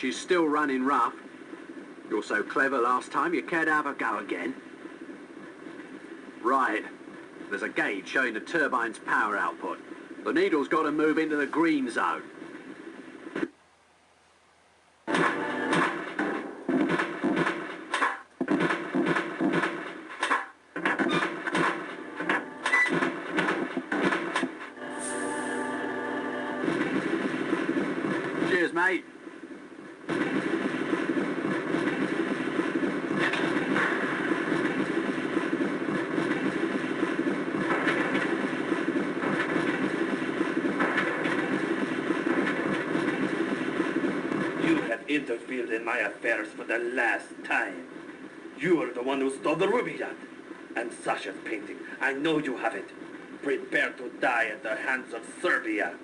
she's still running rough. You're so clever last time, you care to have a go again? Right. There's a gauge showing the turbine's power output. The needle's got to move into the green zone. Cheers, mate. Interfered in my affairs for the last time. You are the one who stole the ruby yacht. And Sasha's painting. I know you have it. Prepare to die at the hands of Serbia.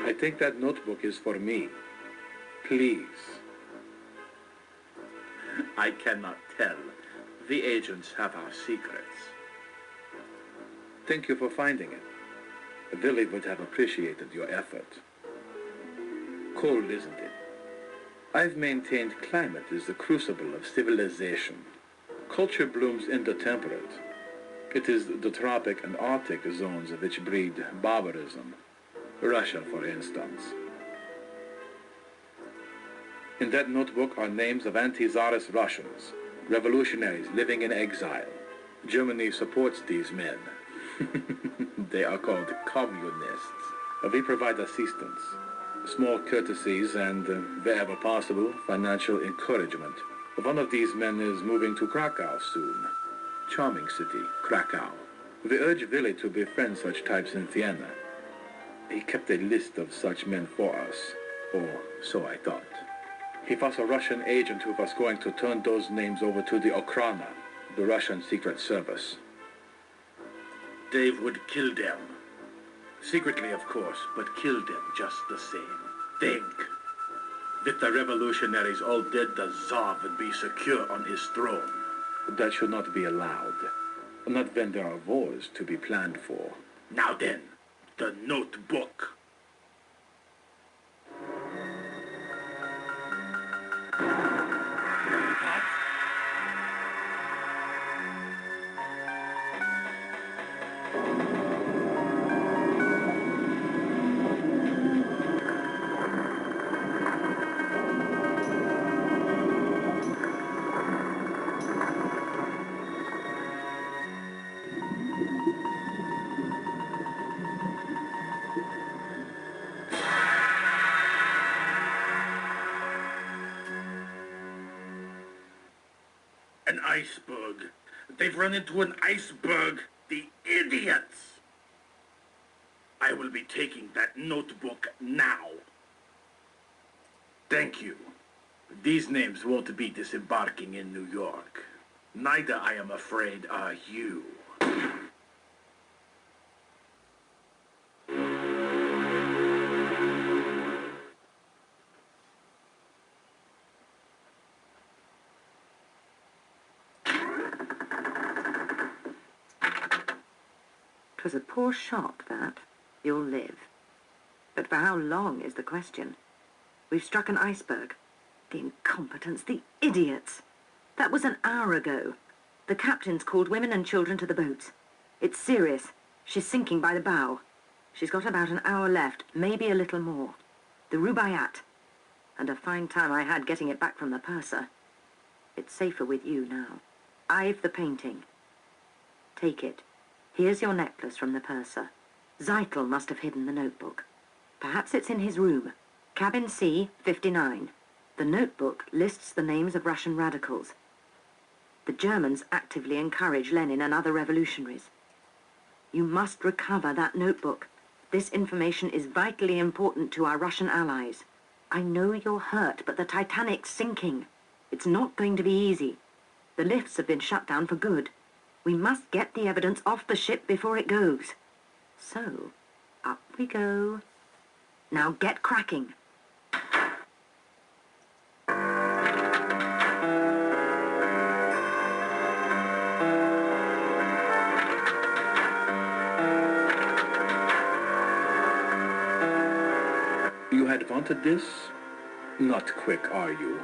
I think that notebook is for me. Please. I cannot tell. The agents have our secrets. Thank you for finding it. Billy would have appreciated your effort. Cold, isn't it? I've maintained climate is the crucible of civilization. Culture blooms in the temperate. It is the tropic and Arctic zones which breed barbarism. Russia, for instance. In that notebook are names of anti-Tsarist Russians, revolutionaries living in exile. Germany supports these men. They are called communists. We provide assistance, small courtesies, and, wherever possible, financial encouragement. One of these men is moving to Krakow soon. Charming city, Krakow. We urge Willy to befriend such types in Vienna. He kept a list of such men for us, or so I thought. He was a Russian agent who was going to turn those names over to the Okhrana, the Russian Secret Service. Dave would kill them. Secretly, of course, but kill them just the same. Think. With the revolutionaries all dead, the Tsar would be secure on his throne. That should not be allowed. Not when there are wars to be planned for. Now then, the notebook. An iceberg. They've run into an iceberg. The idiots! I will be taking that notebook now. Thank you. These names won't be disembarking in New York. Neither, I am afraid, are you. 'Twas a poor shot, that. You'll live. But for how long is the question? We've struck an iceberg. The incompetents, the idiots. That was an hour ago. The captain's called women and children to the boats. It's serious. She's sinking by the bow. She's got about an hour left, maybe a little more. The Rubaiyat. And a fine time I had getting it back from the purser. It's safer with you now. I've the painting. Take it. Here's your necklace from the purser. Zeitel must have hidden the notebook. Perhaps it's in his room. Cabin C, 59. The notebook lists the names of Russian radicals. The Germans actively encourage Lenin and other revolutionaries. You must recover that notebook. This information is vitally important to our Russian allies. I know you're hurt, but the Titanic's sinking. It's not going to be easy. The lifts have been shut down for good. We must get the evidence off the ship before it goes. So, up we go. Now get cracking. You had wanted this? Not quick, are you?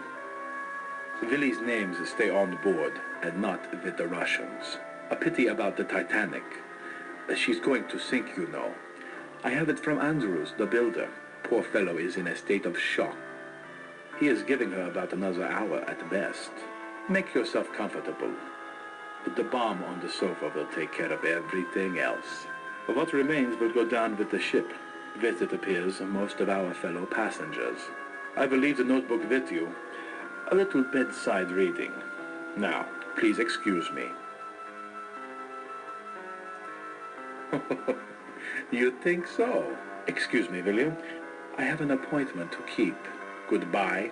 Willy's names stay on board, and not with the Russians. A pity about the Titanic. She's going to sink, you know. I have it from Andrews, the builder. Poor fellow is in a state of shock. He is giving her about another hour at best. Make yourself comfortable. The bomb on the sofa will take care of everything else. What remains will go down with the ship, with, it appears, most of our fellow passengers. I will leave the notebook with you. A little bedside reading. Now, please excuse me. You think so? Excuse me, will you? I have an appointment to keep. Goodbye.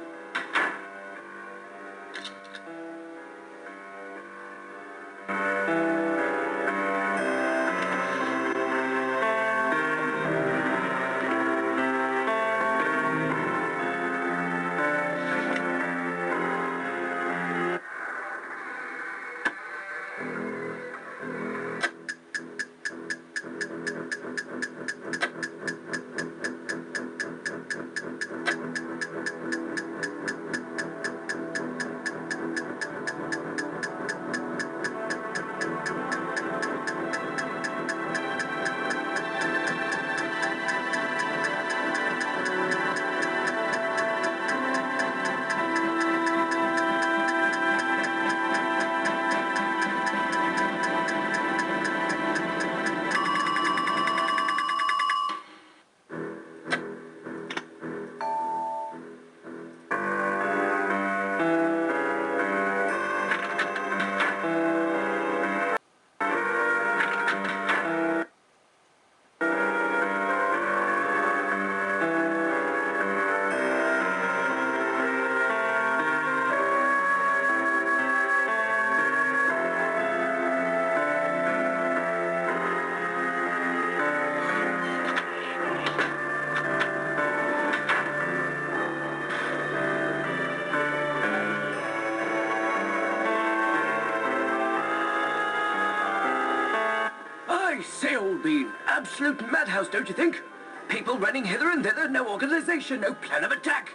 Say, old bean, absolute madhouse, don't you think? People running hither and thither, no organization, no plan of attack.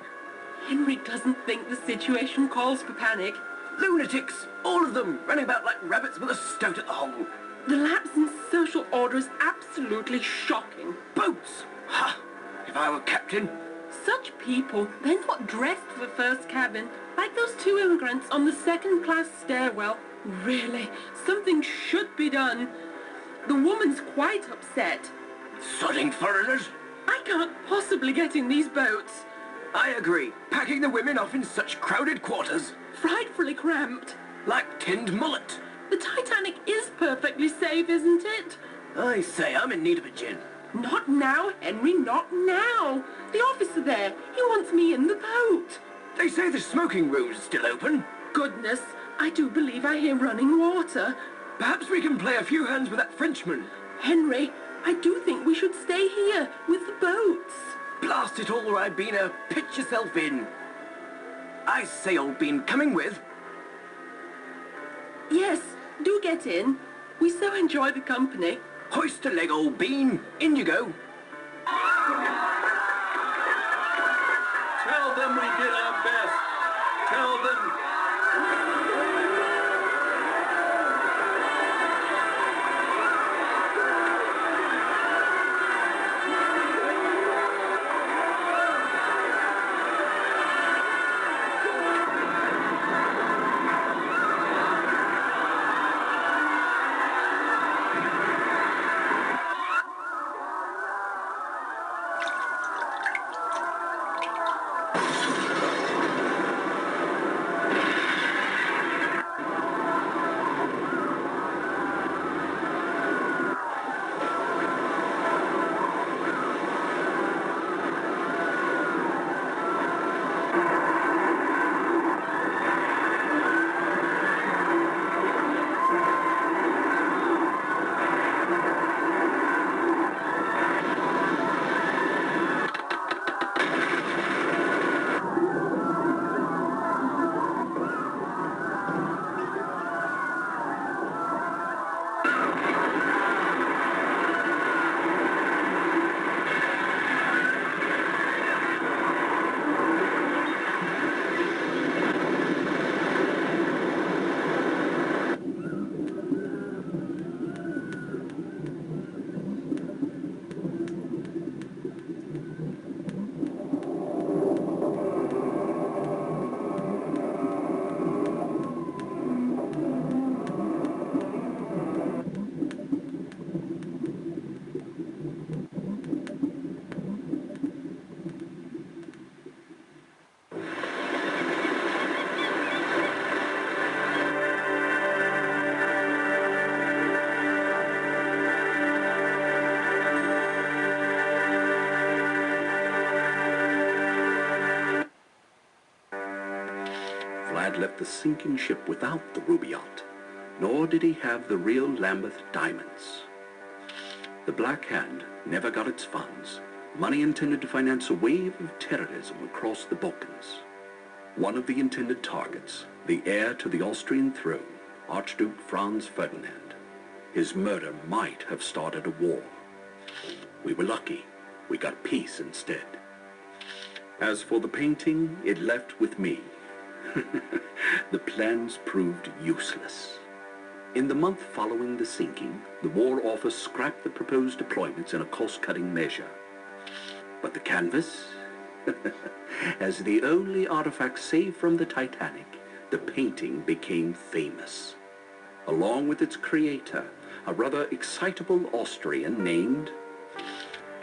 Henry doesn't think the situation calls for panic. Lunatics, all of them, running about like rabbits with a stoat at the hole. The lapse in social order is absolutely shocking. Boats! Ha! If I were captain. Such people, they're not dressed for the first cabin, like those two immigrants on the second-class stairwell. Really, something should be done. The woman's quite upset. Sodding foreigners. I can't possibly get in these boats. I agree. Packing the women off in such crowded quarters. Frightfully cramped. Like tinned mullet. The Titanic is perfectly safe, isn't it? I say, I'm in need of a gin. Not now, Henry, not now. The officer there, he wants me in the boat. They say the smoking room's still open. Goodness, I do believe I hear running water. Perhaps we can play a few hands with that Frenchman. Henry, I do think we should stay here with the boats. Blast it all, Ribena. Pitch yourself in. I say, old bean, coming with? Yes, do get in. We so enjoy the company. Hoist a leg, old bean. In you go. Tell them we did our best. Tell them. Left the sinking ship without the ruby yacht, nor did he have the real Lambeth diamonds. The Black Hand never got its funds, money intended to finance a wave of terrorism across the Balkans. One of the intended targets, the heir to the Austrian throne, Archduke Franz Ferdinand. His murder might have started a war. We were lucky. We got peace instead. As for the painting, it left with me. The plans proved useless. In the month following the sinking, the War Office scrapped the proposed deployments in a cost-cutting measure. But the canvas? As the only artifact saved from the Titanic, the painting became famous. Along with its creator, a rather excitable Austrian named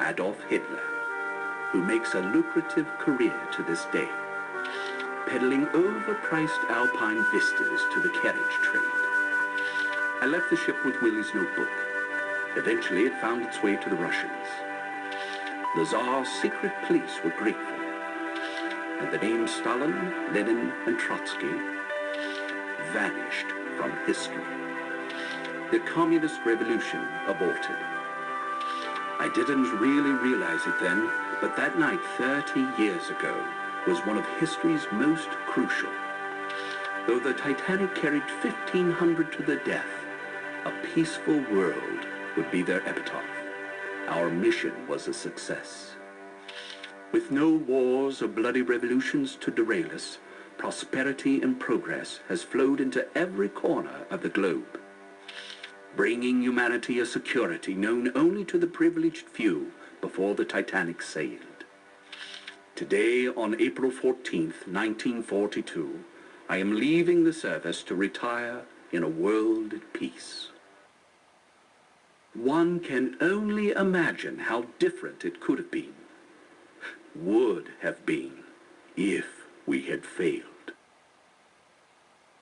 Adolf Hitler, who makes a lucrative career to this day, peddling overpriced alpine vistas to the carriage trade. I left the ship with Willie's notebook. Eventually it found its way to the Russians. The Tsar's secret police were grateful, and the names Stalin, Lenin, and Trotsky vanished from history. The communist revolution aborted. I didn't really realize it then, but that night 30 years ago was one of history's most crucial. Though the Titanic carried 1,500 to the death, a peaceful world would be their epitaph. Our mission was a success. With no wars or bloody revolutions to derail us, prosperity and progress has flowed into every corner of the globe, bringing humanity a security known only to the privileged few before the Titanic sailed. Today, on April 14th, 1942, I am leaving the service to retire in a world at peace. One can only imagine how different it could have been, would have been, if we had failed.